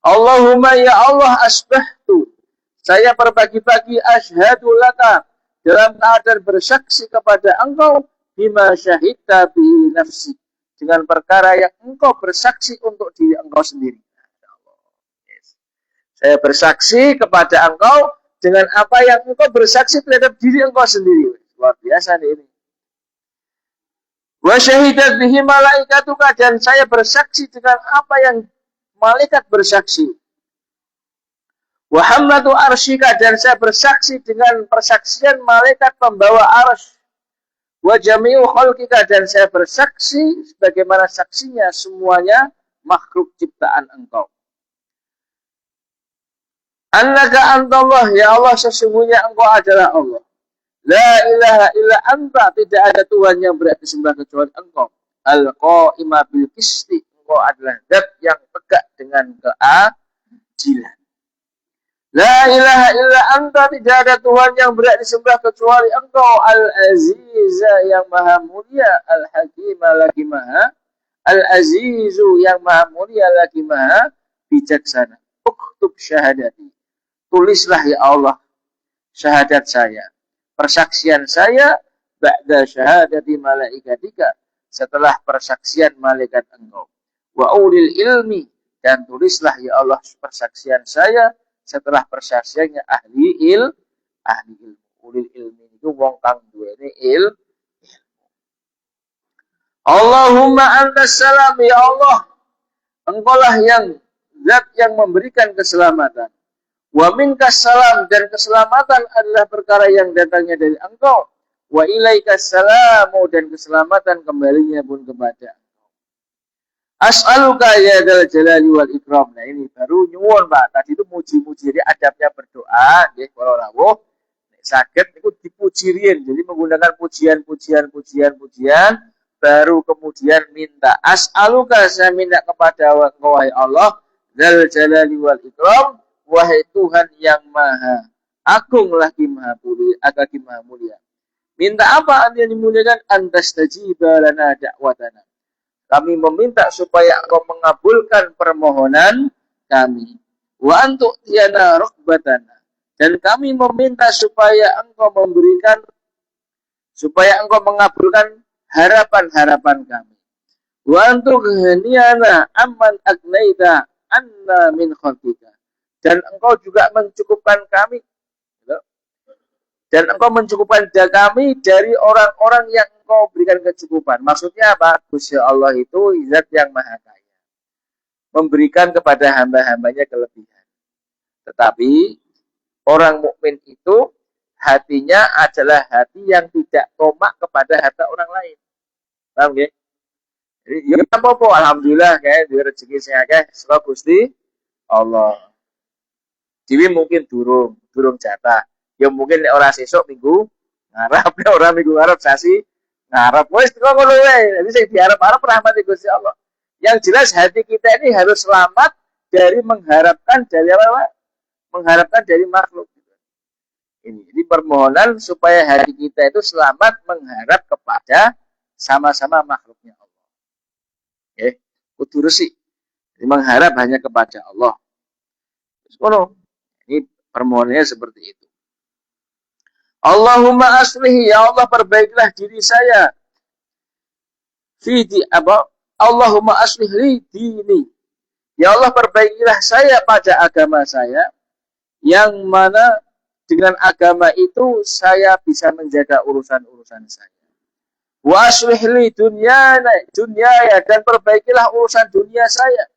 Allahumma ya Allah, asbahtu, saya berbagi-bagi, asyhadu laka, dalam keadaan bersaksi kepada engkau, bima syahidta bi nafsi, dengan perkara yang engkau bersaksi untuk diri engkau sendiri. Saya bersaksi kepada engkau dengan apa yang engkau bersaksi terhadap diri engkau sendiri. Luar biasa nih ini. Wa syahidat bihi malaikatuka, dan saya bersaksi dengan apa yang malaikat bersaksi. Wa hamlatu arsyika, dan saya bersaksi dengan persaksian malaikat pembawa arsy. Wa jami'u khalqika, dan saya bersaksi sebagaimana saksinya semuanya makhluk ciptaan engkau. Annaka antallah, ya Allah, sesungguhnya engkau adalah Allah. La ilaha illa anta, tidak ada Tuhan yang berhak disembah kecuali engkau. Al-qa'ima bil qisti, engkau adalah zat yang tegak dengan keadilan. La ilaha illa anta, tidak ada Tuhan yang berhak disembah kecuali engkau. Al-aziza, yang maha mulia. Al-hakima, lagi maha. Al-azizu, yang maha mulia, lagi maha bijaksana. Uktub syahadati, tulislah ya Allah syahadat saya, persaksian saya, ba'da syahadati malaikatika, setelah persaksian malaikat engkau. Wa ulil ilmi, dan tulislah ya Allah persaksian saya setelah persaksiannya ahli ilmu. Ulil ilmi itu wong kang duweni ilmu. Allahumma antas salam, ya Allah, engkau lah yang zat yang memberikan keselamatan. Wa minkas salam, dan keselamatan adalah perkara yang datangnya dari engkau. Wa ilaikas salamu, dan keselamatan kembalinya pun kepada engkau. As'aluka ya dzal jalali wal ikram. Nah ini baru nyuwun Pak. Tadi itu muji-muji, jadi adabnya berdoa nggih kalau rawuh nek saged niku dipuji riyen. Jadi menggunakan pujian baru kemudian minta. As'aluka, saya minta kepada engkau wahai Allah, dzal jalali wal ikram, wahai Tuhan yang maha agung lagi maha mulia. Minta apa yang dimuliakan? Antastajiba lana da'watana. Kami meminta supaya engkau mengabulkan permohonan kami. Wa antu tiana rukbatana. Dan kami meminta supaya engkau mengabulkan harapan-harapan kami. Wa antu ghaniyana amman agnaita anna min khalqika. Dan engkau juga mencukupkan kami, dan engkau mencukupkan kami dari orang-orang yang engkau berikan kecukupan. Maksudnya apa? Gusti Allah itu zat yang maha kaya, memberikan kepada hamba-hambanya kelebihan. Tetapi orang mukmin itu hatinya adalah hati yang tidak tomak kepada harta orang lain. Paham nggih? Jadi ya apa-apa, alhamdulillah kayak duwe rezeki sing akeh saka Gusti Allah. Dewi mungkin durung jatah. Ya mungkin orang sesuk minggu ngarep, orang minggu ngarep sasi ngarep. Wis kok ngono wae. Jadi sing diharap-harap rahmat Gusti Allah. Yang jelas hati kita ini harus selamat dari mengharapkan dari makhluk. Ini permohonan supaya hati kita itu selamat mengharap kepada sama-sama makhluknya Allah. Kudu resik. Mengharap hanya kepada Allah. Ngono. Ini permohonannya seperti itu. Allahumma aslih, ya Allah perbaikilah diri saya. Allahumma aslih li dini. Ya Allah perbaikilah saya pada agama saya, yang mana dengan agama itu saya bisa menjaga urusan-urusan saya. Wa aslih li dunyaya, dan perbaikilah urusan dunia saya.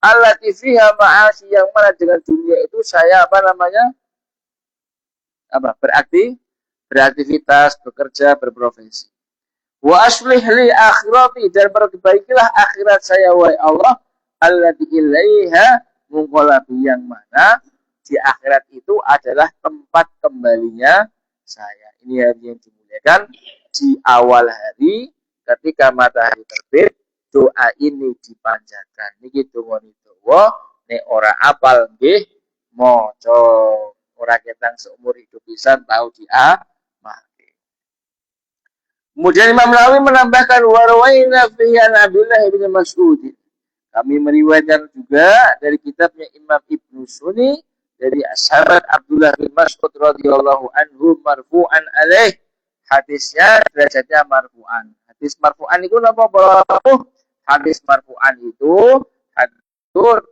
Allati fiha ma'asi, yang mana dengan dunia itu saya beraktivitas, bekerja, berprofesi. Wa aslih li akhirati, dan perbaikilah akhirat saya wahai Allah, allati ilaiha munqalabi, yang mana di akhirat itu adalah tempat kembalinya saya. Ini hari yang dimuliakan, di awal hari ketika matahari terbit doa ini dipanjatkan. Niki donga dawa nek ora apal nggih maca, ora ketang seumur hidup pisan tahu dia. Kemudian Imam Nawawi menambahkan warwaina fihi an Abdullah bin Mas'ud. Kami meriwayatkan juga dari kitabnya Imam Ibnu Sunni dari sahabat Abdullah bin Mas'ud radhiyallahu anhu marfu'an alaih. Hadisnya derajatnya marfu'an. Hadis marfu'an itu apa? Hadis marfu'an itu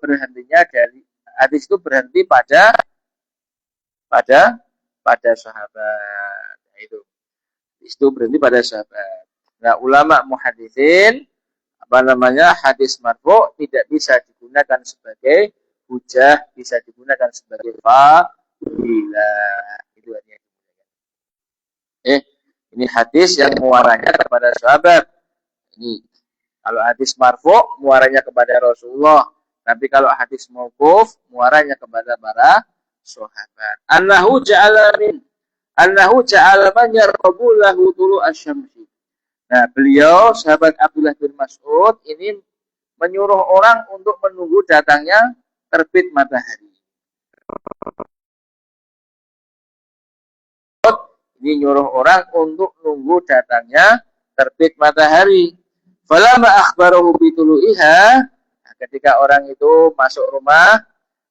berhentinya dari hadis itu berhenti pada sahabat. Itu berhenti pada sahabat. Nah, ulama muhaditsin hadis marfu tidak bisa digunakan sebagai hujah, bisa digunakan sebagai fadilah. Itu artinya. Ini hadis yang muaranya kepada sahabat. Ini kalau hadis marfu muaranya kepada Rasulullah, tapi kalau hadis mauquf muaranya kepada para sahabat. Annahu ja'ala man yarqabu lahu tulu asy-syamsi. Nah, beliau sahabat Abdullah bin Mas'ud ini menyuruh orang untuk menunggu datangnya terbit matahari. Ini nyuruh orang untuk nunggu datangnya terbit matahari. Falamma akhbarahu bitulu'iha, ketika orang itu masuk rumah,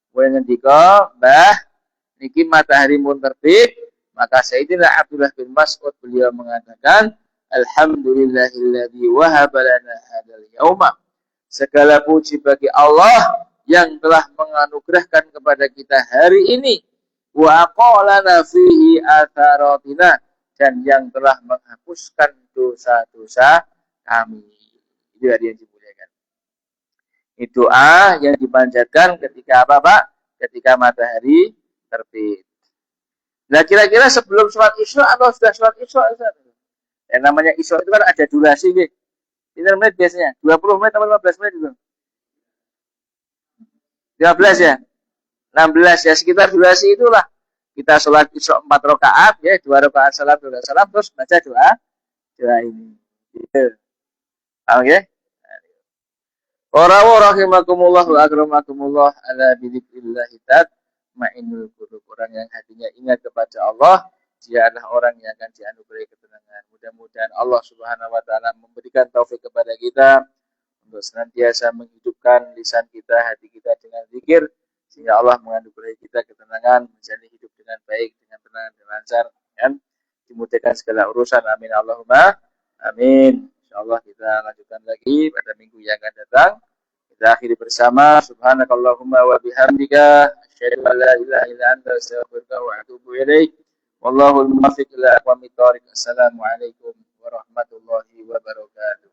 kemudian ngendika, "Mbah, niki matahari mun terbit." Maka Sayyidina Abdullah bin Mas'ud beliau mengatakan, "Alhamdulillahilladzi wahaba lana hadzal yauma." Segala puji bagi Allah yang telah menganugerahkan kepada kita hari ini. Wa aqalana fihi atharatina, dan yang telah menghapuskan dosa-dosa kami. Itu hari yang dimuliakan. Itu doa yang dipanjatkan ketika apa, Pak? Ketika matahari terbit. Nah, kira-kira sebelum sholat isya atau sudah sholat isya? Yang namanya isya itu kan ada durasi, gitu. Ini menit biasanya 20 menit atau 15 menit itu. 15 ya. 16 ya, sekitar durasi itulah. Kita sholat isya 4 rakaat ya, 2 rakaat salam terus baca doa ini. Gitu. Oke. Wa rahimakumullah wa akramakumullah ala bidzikrillah tatma'innul qulub. Orang yang hatinya ingat kepada Allah, dia adalah orang yang akan dianugerahi ketenangan. Mudah-mudahan Allah Subhanahu wa taala memberikan taufik kepada kita untuk senantiasa menghidupkan lisan kita, hati kita dengan zikir, sehingga Allah menganugerahi kita ketenangan, menjalani hidup dengan baik, dengan tenang dan lancar, dan dimudahkan segala urusan. Amin Allahumma amin. Insyaallah kita lanjutkan lagi pada minggu yang akan datang. Kita akhiri bersama subhanakallahumma wa bihamdika asyhadu an la ilaha illa anta astaghfiruka wa atubu ilaik. Wallahul muwaffiq ila aqwamit thoriq. Assalamualaikum warahmatullahi wabarakatuh.